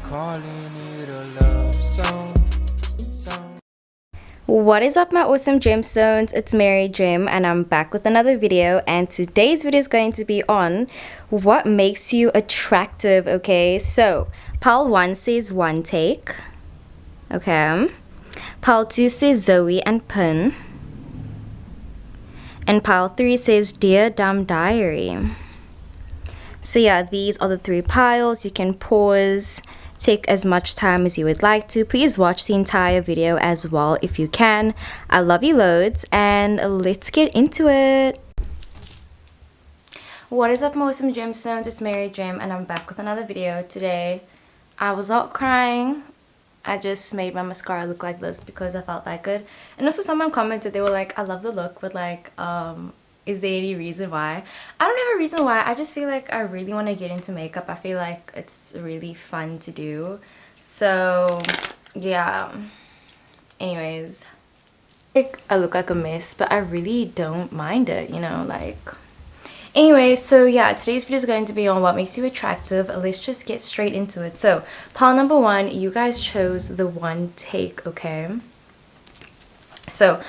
calling it a love song. What is up, my awesome gemstones? It's Mary Gem and I'm back with another video, and today's video is going to be on what makes you attractive. Okay, so pile 1 says one take. Okay, pile 2 says Zoe and Pin, and pile 3 says Dear Dumb Diary. So yeah, these are the 3 piles. You can pause, take as much time as you would like to. Please watch the entire video as well if you can. I love you loads, and let's get into it. What is up, my awesome gemstones? It's Mary Gem and I'm back with another video. Today I was out crying. I just made my mascara look like this because I felt like it. And also someone commented, they were like, I love the look, but like is there any reason why? I don't have a reason why. I just feel like I really want to get into makeup. I feel like it's really fun to do. So yeah, anyways, I look like a mess, but I really don't mind it, you know, like. Anyway, so yeah, today's video is going to be on what makes you attractive. Let's just get straight into it. So pile number 1, you guys chose the one take. Okay, so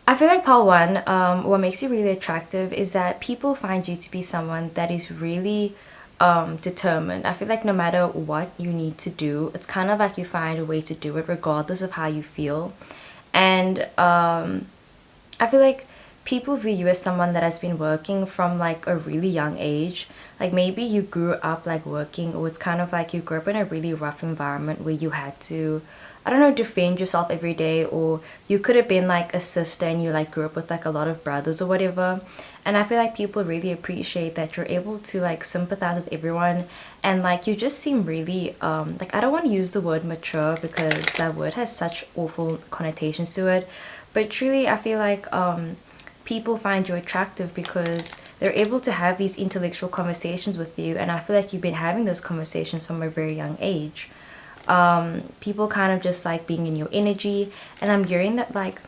I feel like pile 1, what makes you really attractive is that people find you to be someone that is really determined. I feel like no matter what you need to do, it's kind of like you find a way to do it regardless of how you feel. And I feel like people view you as someone that has been working from like a really young age. Like maybe you grew up like working, or it's kind of like you grew up in a really rough environment where you had to, I don't know, defend yourself every day, or you could have been like a sister and you like grew up with like a lot of brothers or whatever. And I feel like people really appreciate that you're able to like sympathize with everyone, and like you just seem really like, I don't want to use the word mature because that word has such awful connotations to it, but truly I feel like people find you attractive because they're able to have these intellectual conversations with you, and I feel like you've been having those conversations from a very young age. People kind of just like being in your energy, and I'm hearing that like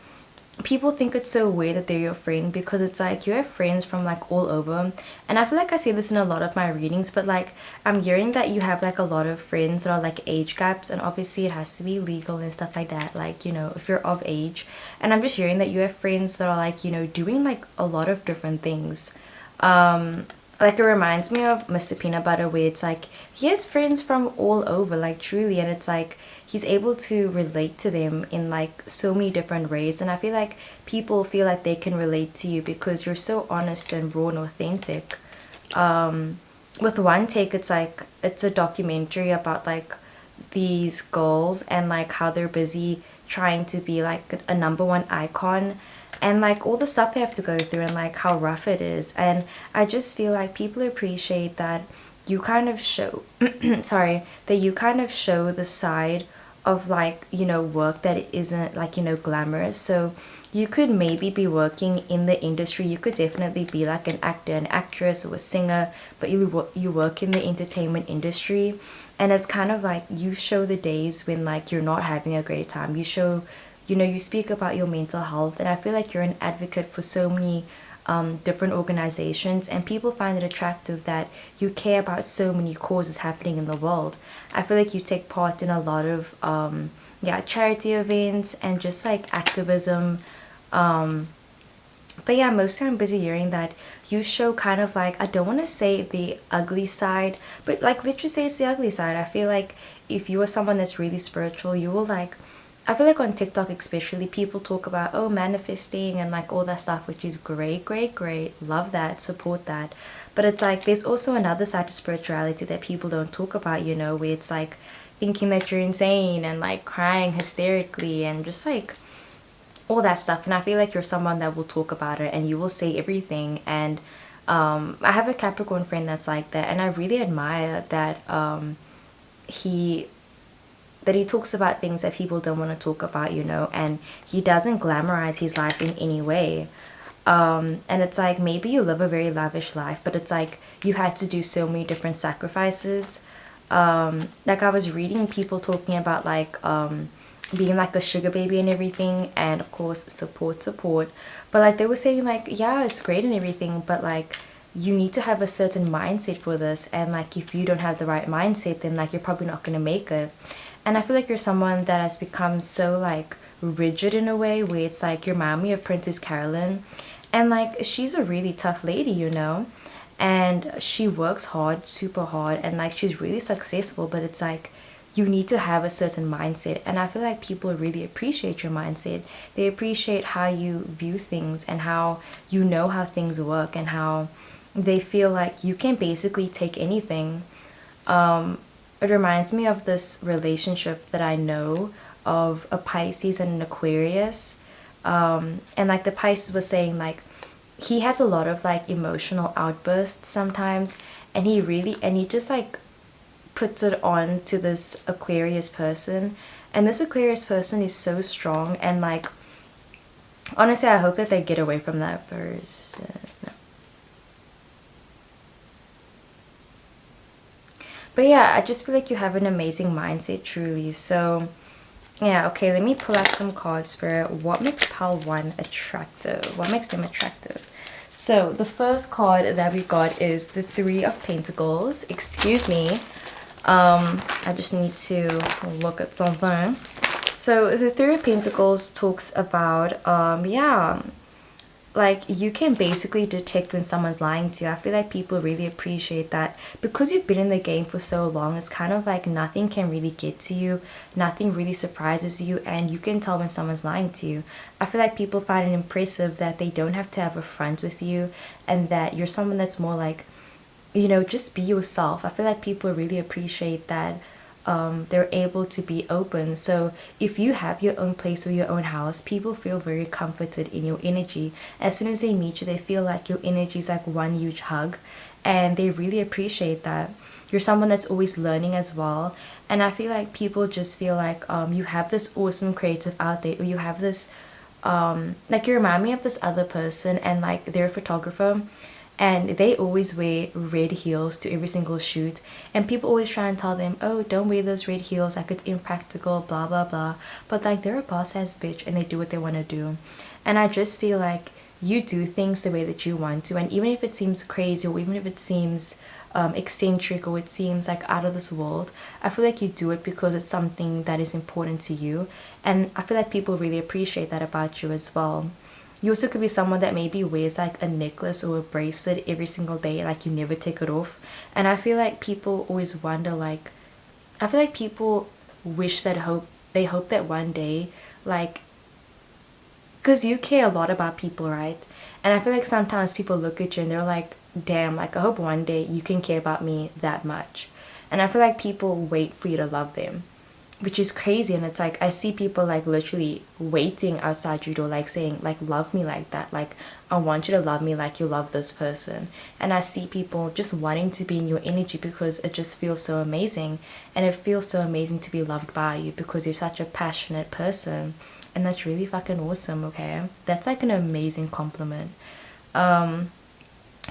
people think it's so weird that they're your friend because it's like you have friends from like all over. And I feel like I see this in a lot of my readings, but like I'm hearing that you have like a lot of friends that are like age gaps, and obviously it has to be legal and stuff like that, like, you know, if you're of age. And I'm just hearing that you have friends that are like, you know, doing like a lot of different things. Like it reminds me of Mr. Peanut Butter, where it's like he has friends from all over, like truly, and it's like he's able to relate to them in like so many different ways. And I feel like people feel like they can relate to you because you're so honest and raw and authentic. With one take, it's like it's a documentary about like these girls and like how they're busy trying to be like a #1 icon, and like all the stuff they have to go through and like how rough it is. And I just feel like people appreciate that you kind of show sorry, that you kind of show the side of like, you know, work that isn't like, you know, glamorous. So you could maybe be working in the industry, you could definitely be like an actor, an actress, or a singer, but you work in the entertainment industry, and it's kind of like you show the days when like you're not having a great time. You show, you know, you speak about your mental health, and I feel like you're an advocate for so many different organizations, and people find it attractive that you care about so many causes happening in the world. I feel like you take part in a lot of yeah, charity events and just like activism. But yeah, mostly I'm busy hearing that you show kind of like, I don't want to say the ugly side, but like let's just say it's the ugly side. I feel like if you are someone that's really spiritual, you will like, I feel like on TikTok especially, people talk about, oh, manifesting and like all that stuff, which is great, great, great. Love that, support that. But it's like there's also another side to spirituality that people don't talk about, you know, where it's like thinking that you're insane and like crying hysterically and just like all that stuff. And I feel like you're someone that will talk about it and you will say everything. And I have a Capricorn friend that's like that, and I really admire that he talks about things that people don't want to talk about, you know, and he doesn't glamorize his life in any way. And it's like maybe you live a very lavish life, but it's like you had to do so many different sacrifices. Like I was reading people talking about like being like a sugar baby and everything, and of course support, but like they were saying like, yeah, it's great and everything, but like you need to have a certain mindset for this, and like if you don't have the right mindset, then like you're probably not going to make it. And I feel like you're someone that has become so like rigid in a way where it's like you remind me of Princess Carolyn, and like she's a really tough lady, you know, and she works hard, super hard, and like she's really successful, but it's like you need to have a certain mindset. And I feel like people really appreciate your mindset. They appreciate how you view things and how you know how things work, and how they feel like you can basically take anything. It reminds me of this relationship that I know of a Pisces and an Aquarius. And like the Pisces was saying, like he has a lot of like emotional outbursts sometimes, and he just like puts it on to this Aquarius person, and this Aquarius person is so strong, and like honestly I hope that they get away from that person. No. But yeah, I just feel like you have an amazing mindset, truly. So yeah, okay, let me pull out some cards, Spirit. What makes pile 1 attractive? What makes them attractive? So the first card that we got is the 3 of Pentacles. Excuse me. I just need to look at something. So the 3 of Pentacles talks about, yeah, like you can basically detect when someone's lying to you. I feel like people really appreciate that because you've been in the game for so long. It's kind of like nothing can really get to you, nothing really surprises you, and you can tell when someone's lying to you. I feel like people find it impressive that they don't have to have a front with you, and that you're someone that's more like, you know, just be yourself. I feel like people really appreciate that. They're able to be open. So if you have your own place or your own house, people feel very comforted in your energy. As soon as they meet you, they feel like your energy is like one huge hug, and they really appreciate that. You're someone that's always learning as well, and I feel like people just feel like you have this awesome creative outlet, or you have this like you remind me of this other person, and like they're a photographer, and they always wear red heels to every single shoot, and people always try and tell them, oh, don't wear those red heels, like it's impractical, blah blah blah. But like they're a boss ass bitch, and they do what they want to do. And I just feel like you do things the way that you want to, and even if it seems crazy, or even if it seems eccentric, or it seems like out of this world, I feel like you do it because it's something that is important to you. And I feel like people really appreciate that about you as well. You also could be someone that maybe wears like a necklace or a bracelet every single day, like you never take it off. And I feel like people always wonder, like, I feel like people wish that they hope that one day, like, because you care a lot about people, right? And I feel like sometimes people look at you and they're like, damn, like I hope one day you can care about me that much. And I feel like people wait for you to love them, which is crazy. And it's like I see people like literally waiting outside your door, like saying like, love me like that, like I want you to love me like you love this person. And I see people just wanting to be in your energy because it just feels so amazing, and it feels so amazing to be loved by you because you're such a passionate person. And that's really fucking awesome. Okay, that's like an amazing compliment.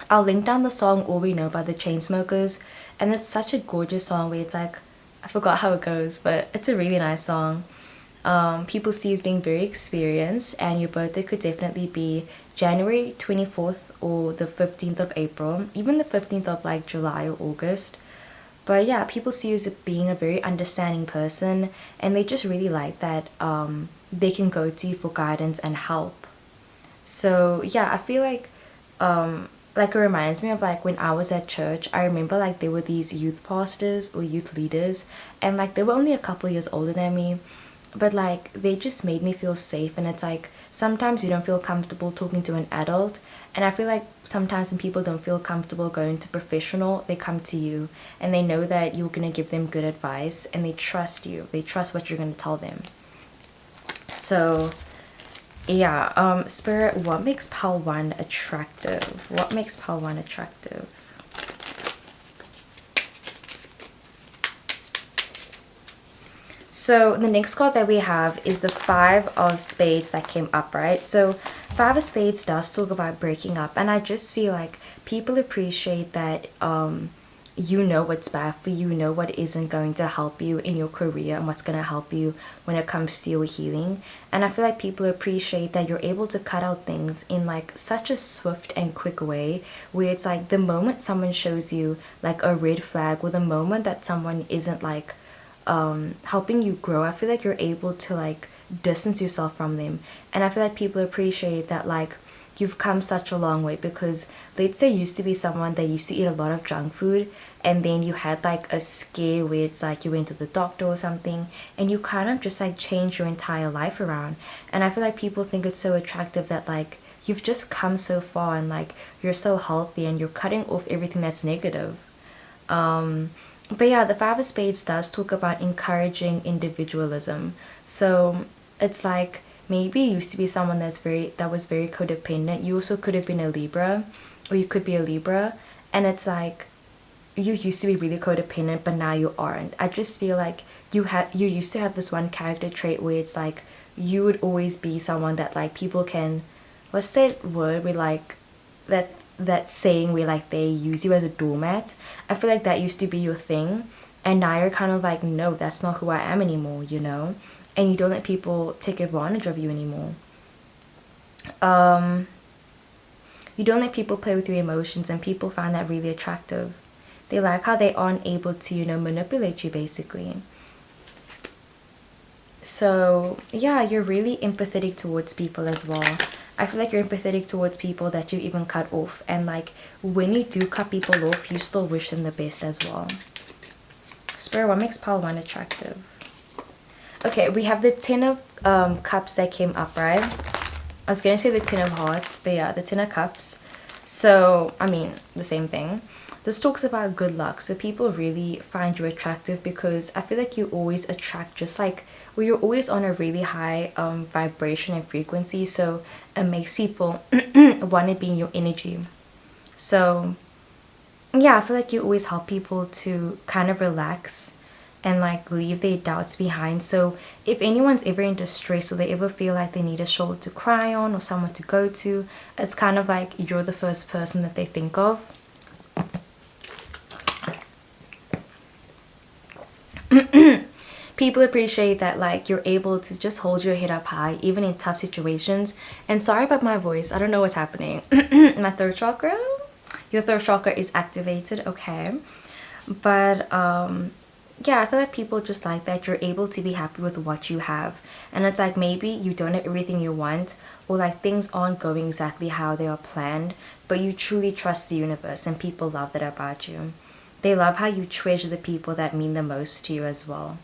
I'll link down the song All We Know by the Chainsmokers, and it's such a gorgeous song where it's like, I forgot how it goes, but it's a really nice song. People see you as being very experienced, and your birthday could definitely be January 24th or the 15th of April, even the 15th of like July or August. But yeah, people see you as being a very understanding person, and they just really like that they can go to you for guidance and help. So yeah, I feel like it reminds me of like when I was at church. I remember like there were these youth pastors or youth leaders, and like they were only a couple years older than me, but like they just made me feel safe. And it's like sometimes you don't feel comfortable talking to an adult, and I feel like sometimes when people don't feel comfortable going to professional, they come to you and they know that you're going to give them good advice, and they trust you, they trust what you're going to tell them. So yeah, Spirit, what makes pile 1 attractive? What makes pile 1 attractive? So the next card that we have is the 5 of Spades that came up, right? So 5 of Spades does talk about breaking up, and I just feel like people appreciate that you know what's bad for you, know what isn't going to help you in your career and what's going to help you when it comes to your healing. And I feel like people appreciate that you're able to cut out things in like such a swift and quick way, where it's like the moment someone shows you like a red flag, or the moment that someone isn't like helping you grow, I feel like you're able to like distance yourself from them. And I feel like people appreciate that like you've come such a long way, because let's say you used to be someone that used to eat a lot of junk food, and then you had like a scare where it's like you went to the doctor or something, and you kind of just like changed your entire life around. And I feel like people think it's so attractive that like you've just come so far, and like you're so healthy, and you're cutting off everything that's negative. But yeah, the Five of Spades does talk about encouraging individualism. So it's like maybe you used to be someone that was very codependent. You also could have been a Libra, or you could be a Libra, and it's like you used to be really codependent, but now you aren't. I just feel like you used to have this one character trait where it's like you would always be someone that like people can, what's that word, we like that saying where like they use you as a doormat. I feel like that used to be your thing, and now you're kind of like, no, that's not who I am anymore, you know? And you don't let people take advantage of you anymore. You don't let people play with your emotions, and people find that really attractive. They like how they aren't able to, you know, manipulate you basically. So yeah, you're really empathetic towards people as well. I feel like you're empathetic towards people that you even cut off, and like when you do cut people off, you still wish them the best as well. Spirit, what makes pile 1 attractive? Okay, we have the Ten of Cups that came up, right? I was gonna say the Ten of Hearts, but yeah, the Ten of Cups. So I mean, the same thing. This talks about good luck, so people really find you attractive because I feel like you always attract just like, well, you're always on a really high vibration and frequency, so it makes people want to be in your energy. So yeah, I feel like you always help people to kind of relax and like leave their doubts behind. So if anyone's ever in distress, or they ever feel like they need a shoulder to cry on or someone to go to, it's kind of like you're the first person that they think of. People appreciate that like you're able to just hold your head up high even in tough situations. And sorry about my voice, I don't know what's happening. My throat chakra, your throat chakra is activated, okay? But yeah, I feel like people just like that you're able to be happy with what you have. And it's like maybe you don't have everything you want, or like things aren't going exactly how they are planned, but you truly trust the universe, and people love that about you. They love how you treasure the people that mean the most to you as well.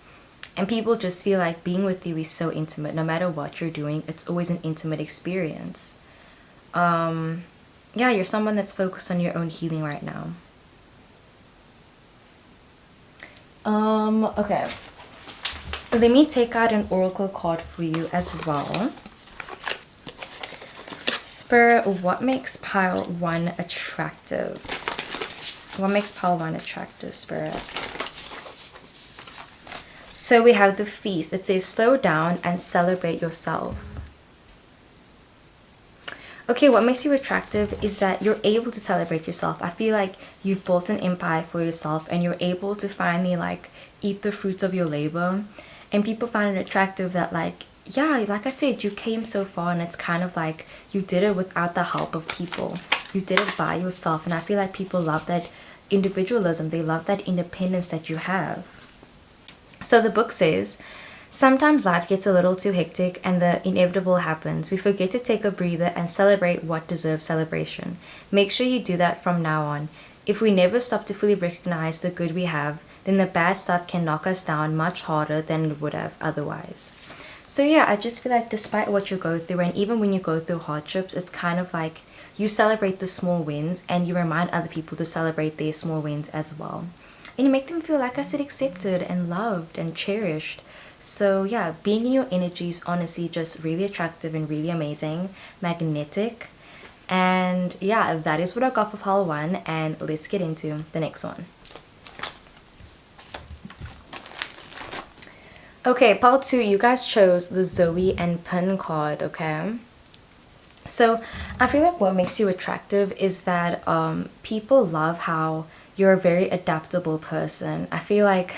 And people just feel like being with you is so intimate. No matter what you're doing, it's always an intimate experience. Yeah, you're someone that's focused on your own healing right now. Okay. Let me take out an oracle card for you as well. Spirit, what makes pile 1 attractive? What makes pile 1 attractive, Spirit? So we have the Feast. It says slow down and celebrate yourself. Okay, what makes you attractive is that you're able to celebrate yourself. I feel like you've built an empire for yourself, and you're able to finally like eat the fruits of your labor. And people find it attractive that like, yeah, like I said, you came so far, and it's kind of like you did it without the help of people. You did it by yourself, and I feel like people love that individualism. They love that independence that you have. So the book says, sometimes life gets a little too hectic and the inevitable happens. We forget to take a breather and celebrate what deserves celebration. Make sure you do that from now on. If we never stop to fully recognize the good we have, then the bad stuff can knock us down much harder than it would have otherwise. So yeah, I just feel like despite what you go through, and even when you go through hardships, it's kind of like you celebrate the small wins, and you remind other people to celebrate their small wins as well. And you make them feel, like I said, accepted and loved and cherished. So yeah, being in your energy is honestly just really attractive and really amazing, magnetic. And yeah, that is what I got for pile 1, and let's get into the next one. Okay, pile 2, you guys chose the Zoe and Pin card, okay? So I feel like what makes you attractive is that people love how you're a very adaptable person. I feel like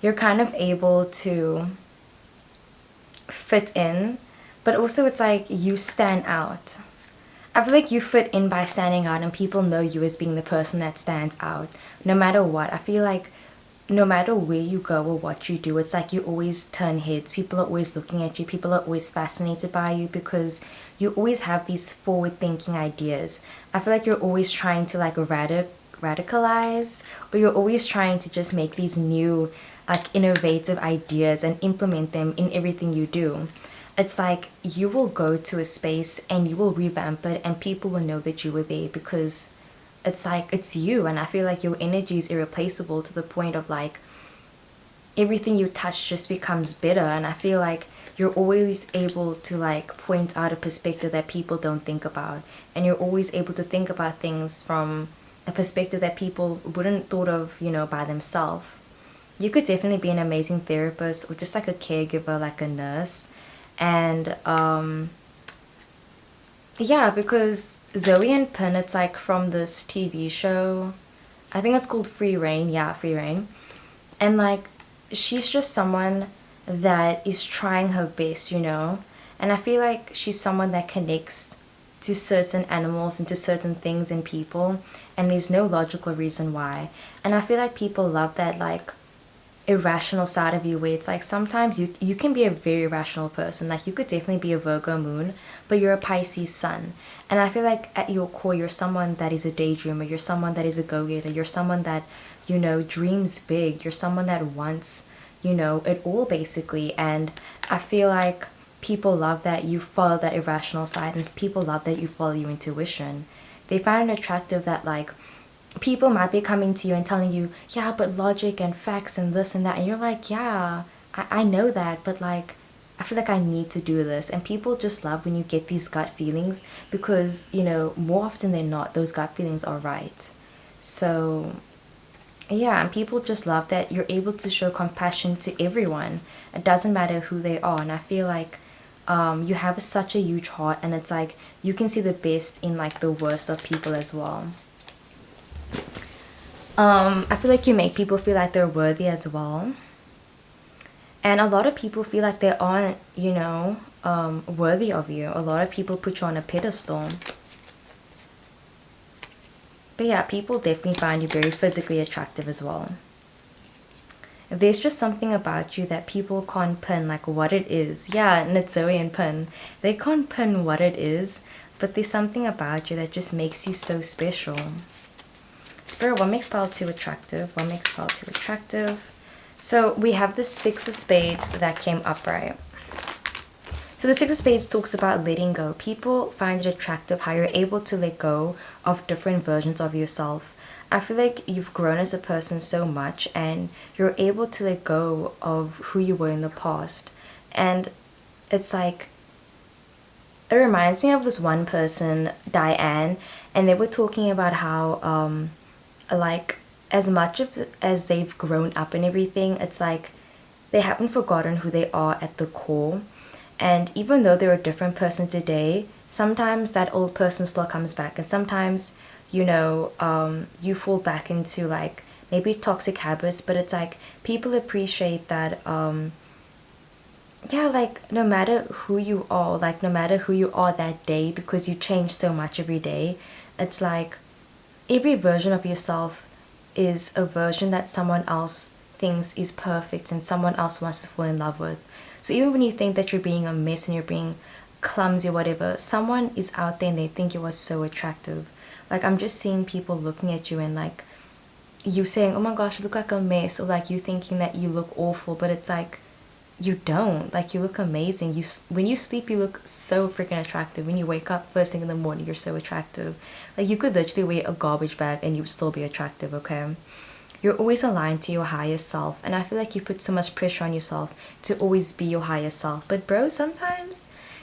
you're kind of able to fit in, but also it's like you stand out. I feel like you fit in by standing out, and people know you as being the person that stands out no matter what. I feel like no matter where you go or what you do, it's like you always turn heads. People are always looking at you. People are always fascinated by you because you always have these forward thinking ideas. I feel like you're always trying to like radicalize, or you're always trying to just make these new like innovative ideas and implement them in everything you do. It's like you will go to a space and you will revamp it, and people will know that you were there because it's like it's you. And I feel like your energy is irreplaceable to the point of like everything you touch just becomes better. And I feel like you're always able to like point out a perspective that people don't think about, and you're always able to think about things from a perspective that people wouldn't thought of, you know, by themselves. You could definitely be an amazing therapist or just like a caregiver, like a nurse. And yeah, because Zoe and Pin, it's like from this TV show. I think it's called Free Reign. Yeah, Free Reign. And like, she's just someone that is trying her best, you know? And I feel like she's someone that connects to certain animals and to certain things and people, and there's no logical reason why. And I feel like people love that, like, irrational side of you where it's like sometimes you can be a very rational person. Like you could definitely be a Virgo moon, but you're a Pisces sun. And I feel like at your core you're someone that is a daydreamer, you're someone that is a go-getter, you're someone that, you know, dreams big, you're someone that wants, you know, it all basically. And I feel like people love that you follow that irrational side, and people love that you follow your intuition. They find it attractive that like people might be coming to you and telling you, yeah, but logic and facts and this and that. And you're like, yeah, I know that, but like, I feel like I need to do this. And people just love when you get these gut feelings because, you know, more often than not, those gut feelings are right. So, yeah, and people just love that you're able to show compassion to everyone. It doesn't matter who they are. And I feel like you have such a huge heart, and it's like you can see the best in like the worst of people as well. I feel like you make people feel like they're worthy as well. And a lot of people feel like they aren't, you know, worthy of you. A lot of people put you on a pedestal. But yeah, people definitely find you very physically attractive as well. There's just something about you that people can't pin like what it is. Yeah, and it's Zoe and Pin. They can't pin what it is, but there's something about you that just makes you so special. Spirit, what makes pile 2 attractive? What makes pile 2 attractive? So we have the 6 of spades that came upright. So the 6 of spades talks about letting go. People find it attractive how you're able to let go of different versions of yourself. I feel like you've grown as a person so much, and you're able to let go of who you were in the past. And it's like, it reminds me of this one person, Diane, and they were talking about how like as much as they've grown up and everything, it's like they haven't forgotten who they are at the core. And even though they're a different person today, sometimes that old person still comes back, and sometimes, you know, you fall back into like maybe toxic habits. But it's like people appreciate that yeah, like no matter who you are, like no matter who you are that day, because you change so much every day, it's like every version of yourself is a version that someone else thinks is perfect and someone else wants to fall in love with. So even when you think that you're being a mess and you're being clumsy or whatever, someone is out there and they think you are so attractive. Like I'm just seeing people looking at you and like you saying, oh my gosh, you look like a mess, or like you thinking that you look awful, but it's like you don't. Like you look amazing. When you sleep, you look so freaking attractive. When you wake up first thing in the morning, you're so attractive. Like you could literally wear a garbage bag and you would still be attractive. Okay, you're always aligned to your higher self, and I feel like you put so much pressure on yourself to always be your higher self. But bro, sometimes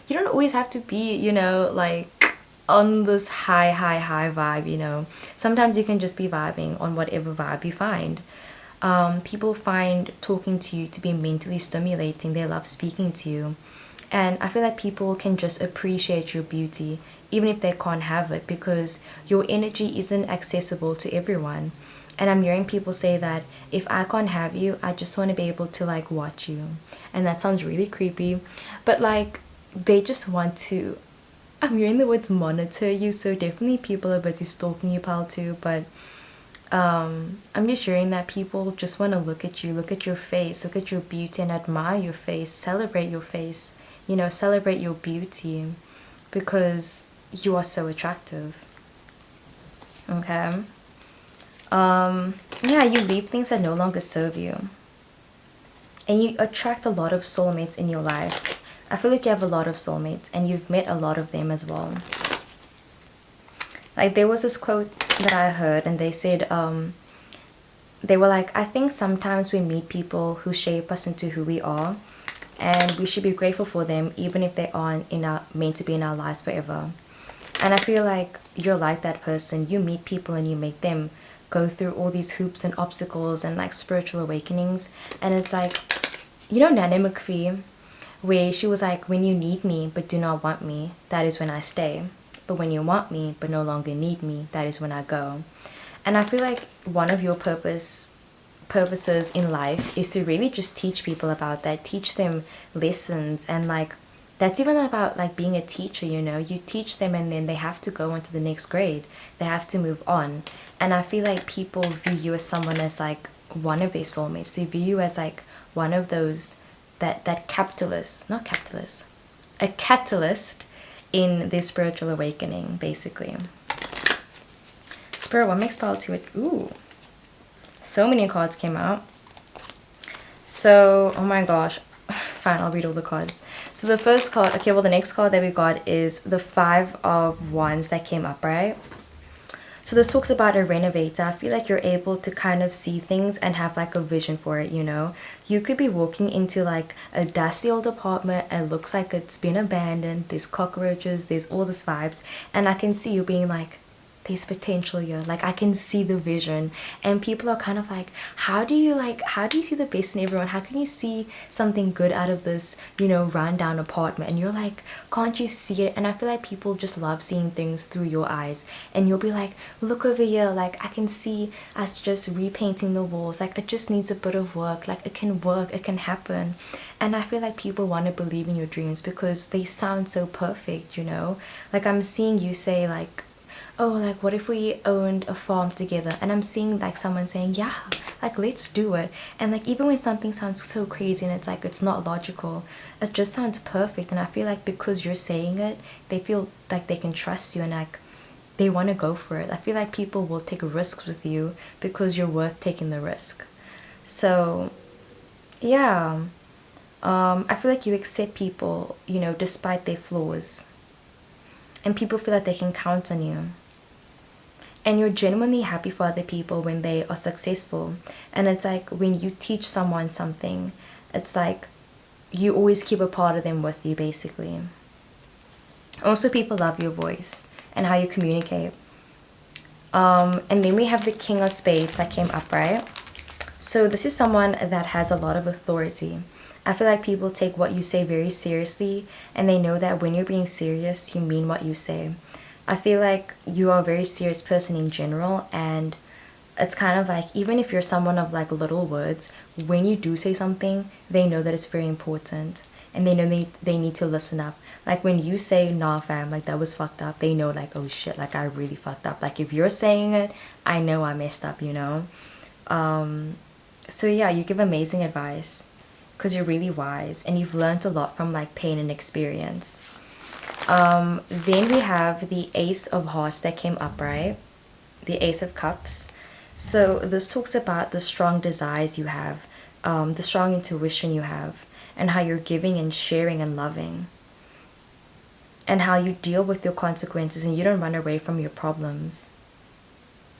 you don't always have to be, you know, like on this high vibe, you know. Sometimes you can just be vibing on whatever vibe you find. People find talking to you to be mentally stimulating. They love speaking to you. And I feel like people can just appreciate your beauty even if they can't have it, because your energy isn't accessible to everyone. And I'm hearing people say that if I can't have you, I just want to be able to like watch you. And that sounds really creepy, but like they just want to, I'm hearing the words monitor you, so definitely people are busy stalking you, pal, too. But I'm just hearing that people just want to look at you, look at your face, look at your beauty, and admire your face, celebrate your face, you know, celebrate your beauty, because you are so attractive. Okay. Yeah, you leave things that no longer serve you, and you attract a lot of soulmates in your life. I feel like you have a lot of soulmates, and you've met a lot of them as well. Like there was this quote that I heard, and they said, they were like, I think sometimes we meet people who shape us into who we are, and we should be grateful for them even if they aren't meant to be in our lives forever. And I feel like you're like that person. You meet people and you make them go through all these hoops and obstacles and like spiritual awakenings. And it's like, you know, Nana McPhee, where she was like, when you need me but do not want me, that is when I stay. But when you want me but no longer need me, that is when I go. And I feel like one of your purposes in life is to really just teach people about that, teach them lessons. And like that's even about like being a teacher, you know, you teach them and then they have to go on to the next grade, they have to move on. And I feel like people view you as someone as like one of their soulmates. They view you as like one of those that capitalist, not capitalist, a catalyst in this spiritual awakening, basically. Spirit, what makes power to it? Ooh, so many cards came out. So, oh my gosh. Fine, I'll read all the cards. So the first card, okay, well the next card that we got is the Five of Wands that came up, right? So this talks about a renovator. I feel like you're able to kind of see things and have like a vision for it, you know? You could be walking into like a dusty old apartment and looks like it's been abandoned. There's cockroaches, there's all this vibes. And I can see you being like, there's potential here. Like I can see the vision, and people are kind of like, how do you see the best in everyone? How can you see something good out of this, you know, rundown apartment? And you're like, can't you see it? And I feel like people just love seeing things through your eyes, and you'll be like, look over here, like I can see us just repainting the walls, like it just needs a bit of work, like it can work, it can happen. And I feel like people want to believe in your dreams because they sound so perfect, you know? Like I'm seeing you say like, oh, like what if we owned a farm together? And I'm seeing like someone saying, yeah, like let's do it. And like even when something sounds so crazy and it's like it's not logical, it just sounds perfect. And I feel like because you're saying it, they feel like they can trust you and like they want to go for it. I feel like people will take risks with you because you're worth taking the risk. So yeah, I feel like you accept people, you know, despite their flaws, and people feel like they can count on you. And you're genuinely happy for other people when they are successful. And it's like when you teach someone something, it's like you always keep a part of them with you, basically. Also, people love your voice and how you communicate. And then we have the King of Spades that came up, right? So this is someone that has a lot of authority. I feel like people take what you say very seriously, and they know that when you're being serious, you mean what you say. I feel like you are a very serious person in general, and it's kind of like even if you're someone of like little words, when you do say something, they know that it's very important, and they know they need to listen up. Like when you say, nah fam, like that was fucked up, they know like, oh shit, like I really fucked up. Like if you're saying it, I know I messed up, you know? So yeah, you give amazing advice because you're really wise and you've learned a lot from like pain and experience. Then we have the Ace of Hearts that came up, right? The Ace of Cups. So this talks about the strong desires you have, the strong intuition you have, and how you're giving and sharing and loving, and how you deal with your consequences and you don't run away from your problems,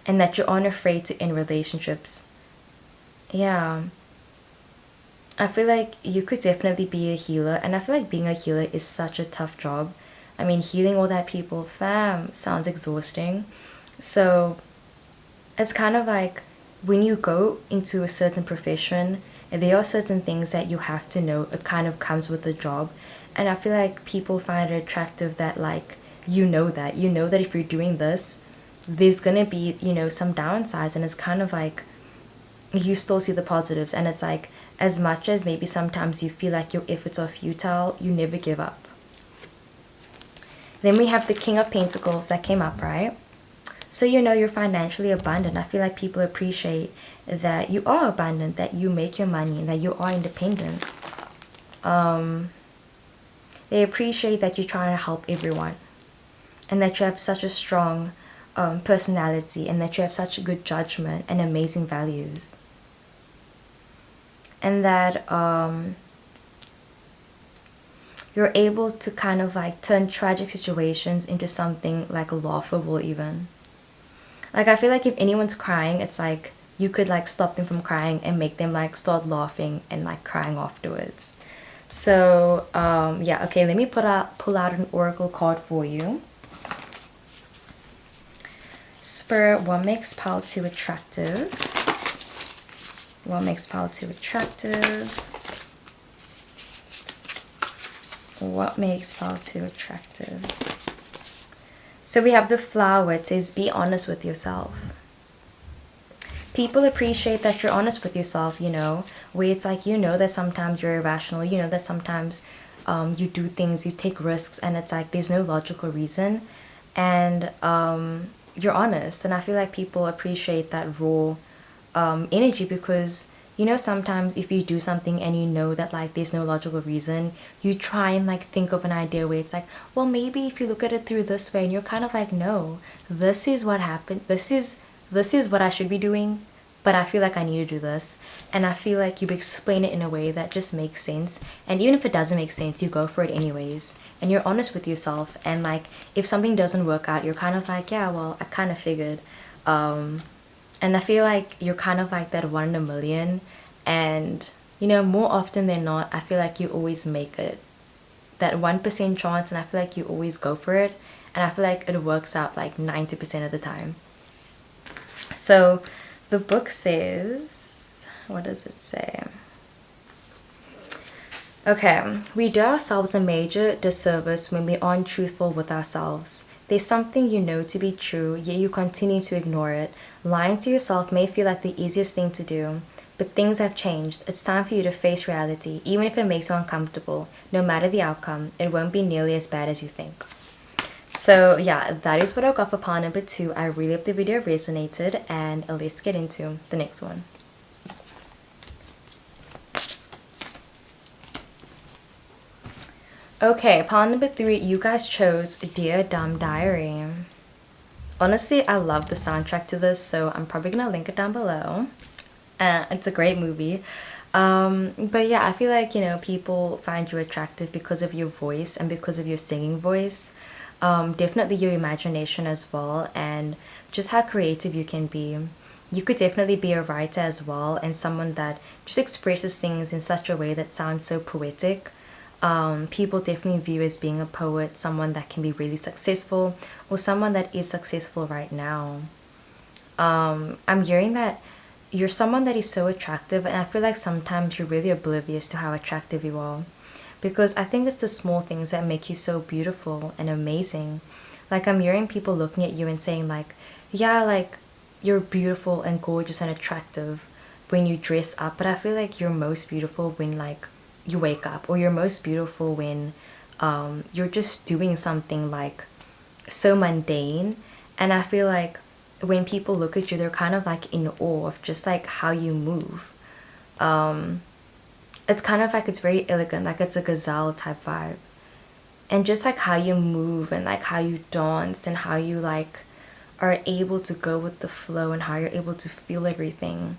and that you aren't afraid to end relationships. Yeah. I feel like you could definitely be a healer, and I feel like being a healer is such a tough job. I mean, healing all that people, fam, sounds exhausting. So it's kind of like when you go into a certain profession, there are certain things that you have to know. It kind of comes with the job. And I feel like people find it attractive that like you know that if you're doing this, there's gonna be, you know, some downsides, and it's kind of like you still see the positives. And it's like, as much as maybe sometimes you feel like your efforts are futile, you never give up. Then we have the King of Pentacles that came up, right? So you know you're financially abundant. I feel like people appreciate that you are abundant, that you make your money, and that you are independent. They appreciate that you're trying to help everyone, and that you have such a strong personality, and that you have such good judgment and amazing values. And that you're able to kind of like turn tragic situations into something like laughable even. Like I feel like if anyone's crying, it's like you could like stop them from crying and make them like start laughing and like crying afterwards. So yeah, okay, let me pull out an oracle card for you. Spirit, what makes pile 2 attractive? What makes pile 2 attractive? What makes pile 2 attractive? So we have the flower. It says be honest with yourself. People appreciate that you're honest with yourself, you know, where it's like, you know, that sometimes you're irrational, you know, that sometimes you do things, you take risks, and it's like there's no logical reason, and you're honest. And I feel like people appreciate that raw energy, because you know, sometimes if you do something and you know that like there's no logical reason, you try and like think of an idea where it's like, well, maybe if you look at it through this way, and you're kind of like, no, this is what happened, this is what I should be doing, but I feel like I need to do this. And I feel like you explain it in a way that just makes sense, and even if it doesn't make sense, you go for it anyways, and you're honest with yourself. And like if something doesn't work out, you're kind of like, yeah, well, I kind of figured. And I feel like you're kind of like that 1 in a million, and you know, more often than not, I feel like you always make it, that 1% chance, and I feel like you always go for it, and I feel like it works out like 90% of the time. So the book says, what does it say? Okay, we do ourselves a major disservice when we aren't truthful with ourselves. There's something you know to be true, yet you continue to ignore it. Lying to yourself may feel like the easiest thing to do, but things have changed. It's time for you to face reality, even if it makes you uncomfortable. No matter the outcome, it won't be nearly as bad as you think. So yeah, that is what I got for pile number 2. I really hope the video resonated, and let's get into the next one. Okay, pile number 3, you guys chose Dear Dumb Diary. Honestly, I love the soundtrack to this, so I'm probably gonna link it down below. It's a great movie. But yeah, I feel like, you know, people find you attractive because of your voice and because of your singing voice. Definitely your imagination as well, and just how creative you can be. You could definitely be a writer as well, and someone that just expresses things in such a way that sounds so poetic. People definitely view as being a poet, someone that can be really successful, or someone that is successful right now. I'm hearing that you're someone that is so attractive, and I feel like sometimes you're really oblivious to how attractive you are, because I think it's the small things that make you so beautiful and amazing. Like I'm hearing people looking at you and saying like, yeah, like you're beautiful and gorgeous and attractive when you dress up, but I feel like you're most beautiful when like you wake up, or you're most beautiful when you're just doing something like so mundane. And I feel like when people look at you, they're kind of like in awe of just like how you move. It's kind of like, it's very elegant, like it's a gazelle type vibe, and just like how you move and like how you dance and how you like are able to go with the flow and how you're able to feel everything.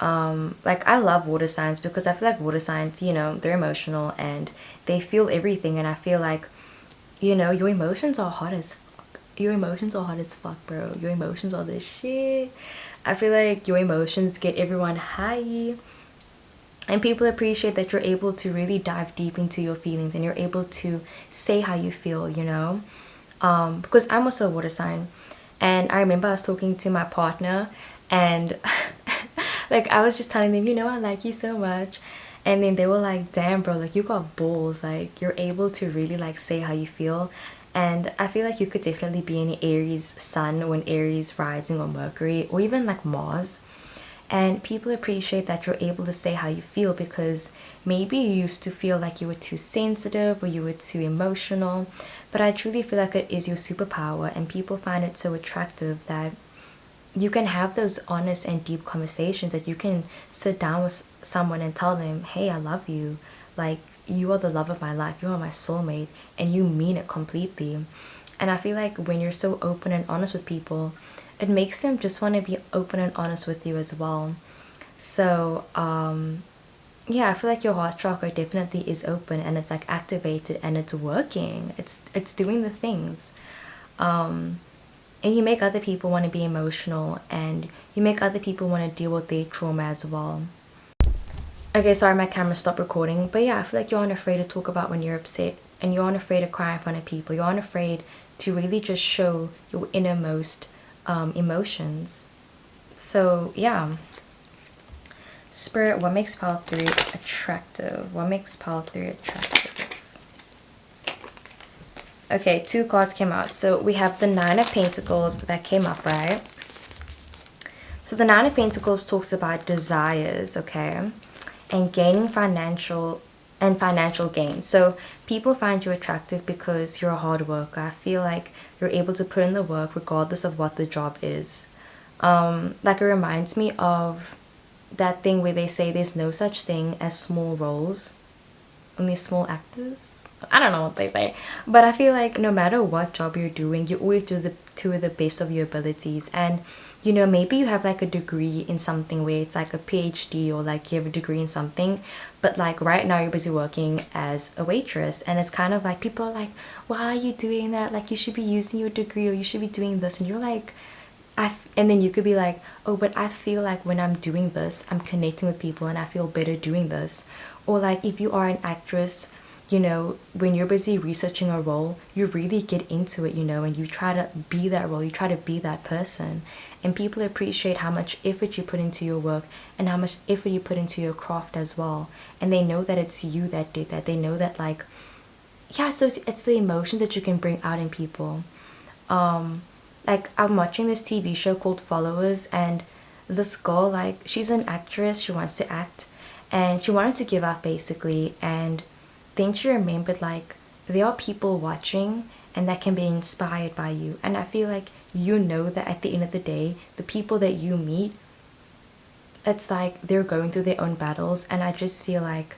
Like I love water signs, because I feel like water signs, you know, they're emotional and they feel everything, and I feel like, you know, your emotions are hot as fuck. Your emotions are hot as fuck, bro. Your emotions are the shit. I feel like your emotions get everyone high, and people appreciate that you're able to really dive deep into your feelings, and you're able to say how you feel, you know. Because I'm also a water sign, and I remember I was talking to my partner, and Like I was just telling them, you know, I like you so much. And then they were like, damn bro, like you got balls, like you're able to really like say how you feel. And I feel like you could definitely be in Aries sun when Aries rising or Mercury or even like Mars. And people appreciate that you're able to say how you feel, because maybe you used to feel like you were too sensitive or you were too emotional. But I truly feel like it is your superpower, and people find it so attractive that you can have those honest and deep conversations, that you can sit down with someone and tell them, hey, I love you, like you are the love of my life, you are my soulmate, and you mean it completely. And I feel like when you're so open and honest with people, it makes them just want to be open and honest with you as well. So yeah, I feel like your heart chakra definitely is open and it's like activated and it's working, it's doing the things. And you make other people want to be emotional, and you make other people want to deal with their trauma as well. Okay, sorry, my camera stopped recording. But yeah, I feel like you aren't afraid to talk about when you're upset, and you aren't afraid to cry in front of people. You aren't afraid to really just show your innermost emotions. So yeah. Spirit, what makes pile 3 attractive? What makes pile 3 attractive? Okay, 2 cards came out. So we have the 9 of Pentacles that came up, right? So the 9 of Pentacles talks about desires, okay? And gaining financial gain. So people find you attractive because you're a hard worker. I feel like you're able to put in the work regardless of what the job is. Like it reminds me of that thing where they say there's no such thing as small roles, only small actors. I don't know what they say, but I feel like no matter what job you're doing, you always do the to the best of your abilities. And you know, maybe you have like a degree in something where it's like a PhD, or like you have a degree in something, but like right now you're busy working as a waitress, and it's kind of like people are like, why are you doing that? Like you should be using your degree, or you should be doing this, and you're like, and then you could be like, oh, but I feel like when I'm doing this, I'm connecting with people and I feel better doing this. Or like if you are an actress, you know, when you're busy researching a role, you really get into it, you know, and you try to be that role, you try to be that person. And people appreciate how much effort you put into your work and how much effort you put into your craft as well. And they know that it's you that did that. They know that, like, yeah, so it's the emotion that you can bring out in people. Like I'm watching this TV show called Followers, and this girl, like she's an actress, she wants to act, and she wanted to give up basically. And then she remembered, like, there are people watching and that can be inspired by you. And I feel like you know that at the end of the day, the people that you meet, it's like they're going through their own battles, and I just feel like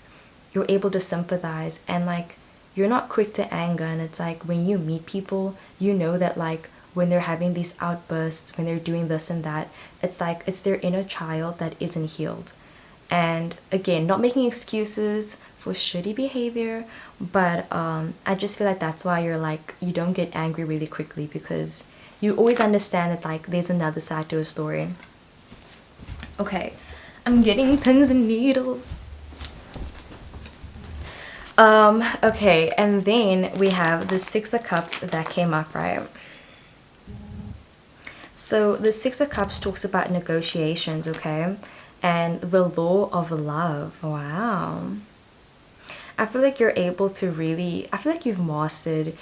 you're able to sympathize, and like you're not quick to anger. And it's like when you meet people, you know that like when they're having these outbursts, when they're doing this and that, it's like it's their inner child that isn't healed. And again, not making excuses for shitty behavior, but I just feel like that's why you're like, you don't get angry really quickly, because you always understand that like there's another side to a story. Okay, I'm getting pins and needles. Okay, and then we have the 6 of Cups that came up, right? So the 6 of Cups talks about negotiations, okay? And the law of love. Wow. I feel like you're able to really, I feel like you've mastered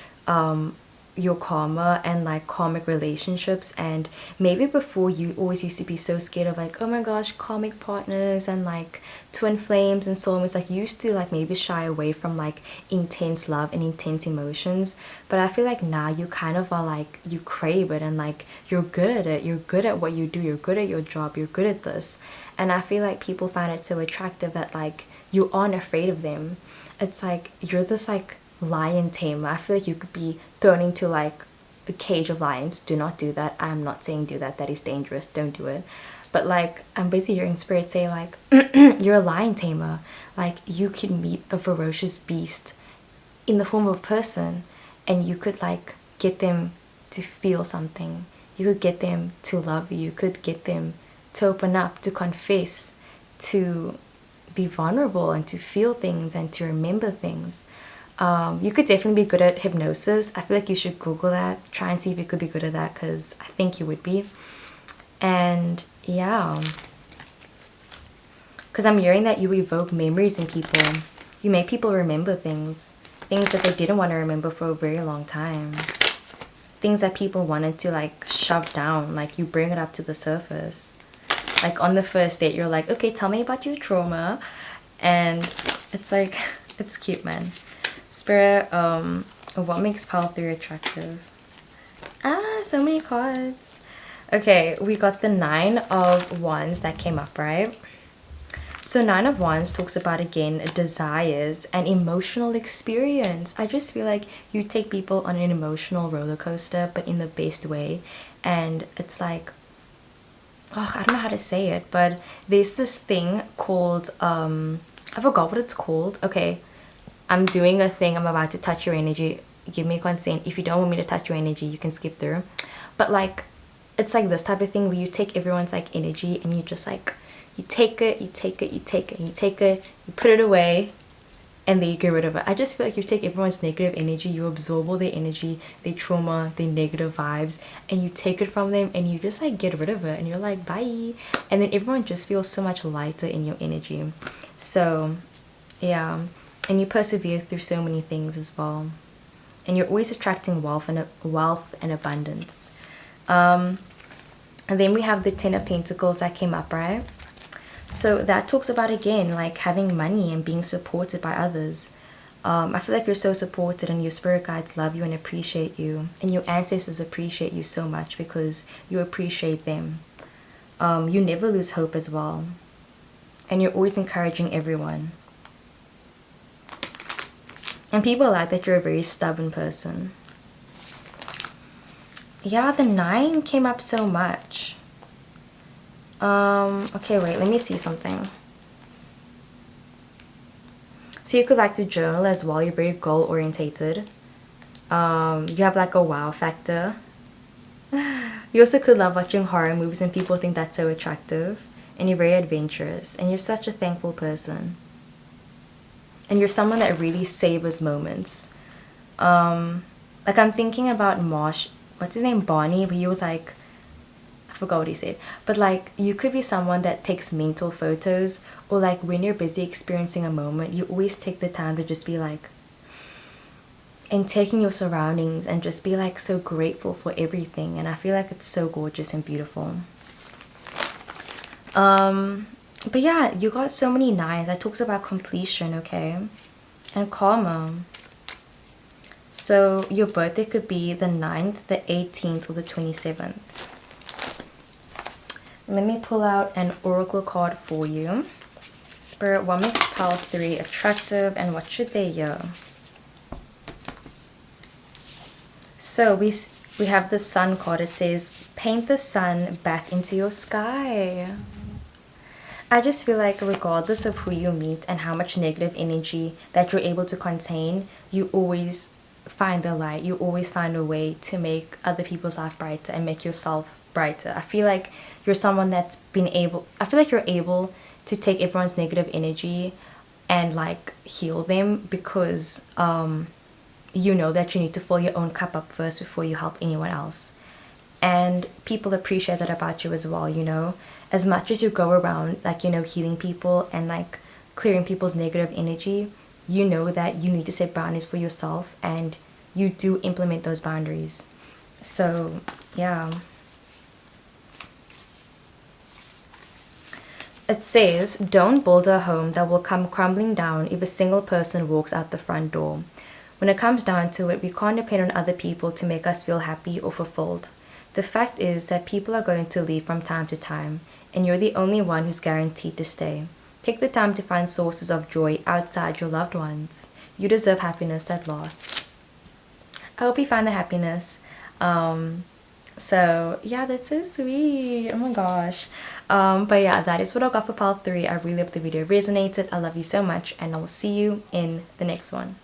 your karma and like karmic relationships. And maybe before, you always used to be so scared of like, oh my gosh, karmic partners and like twin flames and soulmates. Like you used to like maybe shy away from like intense love and intense emotions. But I feel like now you kind of are like, you crave it, and like you're good at it, you're good at what you do, you're good at your job, you're good at this. And I feel like people find it so attractive that like you aren't afraid of them. It's like you're this like lion tamer. I feel like you could be thrown into like a cage of lions. Do not do that. I'm not saying do that. That is dangerous. Don't do it. But like I'm basically hearing spirit say like you're a lion tamer. Like you could meet a ferocious beast in the form of a person, and you could like get them to feel something. You could get them to love you. You could get them to open up, to confess, to be vulnerable, and to feel things and to remember things. You could definitely be good at hypnosis. I feel like you should Google that. Try and see if you could be good at that, because I think you would be. And yeah. Because I'm hearing that you evoke memories in people. You make people remember things that they didn't want to remember for a very long time. Things that people wanted to like shove down, like you bring it up to the surface. Like on the first date, you're like, okay, tell me about your trauma. And it's like, it's cute, man. Spirit, what makes pile 3 attractive? Ah, so many cards. Okay, we got the 9 of Wands that came up, right? So 9 of Wands talks about, again, desires and emotional experience. I just feel like you take people on an emotional roller coaster, but in the best way. And it's like, oh, I don't know how to say it, but there's this thing called, I forgot what it's called. Okay, I'm doing a thing. I'm about to touch your energy. Give me consent. If you don't want me to touch your energy, you can skip through. But like, it's like this type of thing where you take everyone's like energy and you just like, you take it, you take it, you take it, you take it, you put it away, and then you get rid of it. I just feel like you take everyone's negative energy, you absorb all their energy, their trauma, their negative vibes, and you take it from them and you just like get rid of it and you're like, bye. And then everyone just feels so much lighter in your energy. So yeah, and you persevere through so many things as well. And you're always attracting wealth and abundance. And then we have the 10 of Pentacles that came up, right? So that talks about, again, like having money and being supported by others. I feel like you're so supported and your spirit guides love you and appreciate you. And your ancestors appreciate you so much because you appreciate them. You never lose hope as well. And you're always encouraging everyone. And people like that you're a very stubborn person. Yeah, the 9 came up so much. Okay, wait, let me see something. So you could like to journal as well. You're very goal orientated. You have like a wow factor. You also could love watching horror movies and people think that's so attractive. And you're very adventurous. And you're such a thankful person. And you're someone that really savors moments. Like I'm thinking about Marsh, what's his name, Barney, but he was like, I forgot what he said, but like you could be someone that takes mental photos, or like when you're busy experiencing a moment, you always take the time to just be like, and taking your surroundings and just be like so grateful for everything. And I feel like it's so gorgeous and beautiful. But yeah, you got so many 9s. That talks about completion, okay? And karma. So your birthday could be the 9th, the 18th, or the 27th. Let me pull out an oracle card for you. Spirit, what makes pile 3 attractive and what should they hear? So we have the sun card. It says, paint the sun back into your sky. I just feel like regardless of who you meet and how much negative energy that you're able to contain, you always find the light. You always find a way to make other people's life brighter and make yourself brighter. I feel like you're someone that's I feel like you're able to take everyone's negative energy and like heal them because you know that you need to fill your own cup up first before you help anyone else. And people appreciate that about you as well, you know. As much as you go around like, you know, healing people and like clearing people's negative energy, you know that you need to set boundaries for yourself and you do implement those boundaries. So yeah. It says, don't build a home that will come crumbling down if a single person walks out the front door. When it comes down to it, we can't depend on other people to make us feel happy or fulfilled. The fact is that people are going to leave from time to time, and you're the only one who's guaranteed to stay. Take the time to find sources of joy outside your loved ones. You deserve happiness that lasts. I hope you find the happiness. So yeah, that's so sweet. Oh my gosh. But yeah, that is what I got for pile 3. I really hope the video resonated. I love you so much, and I will see you in the next one.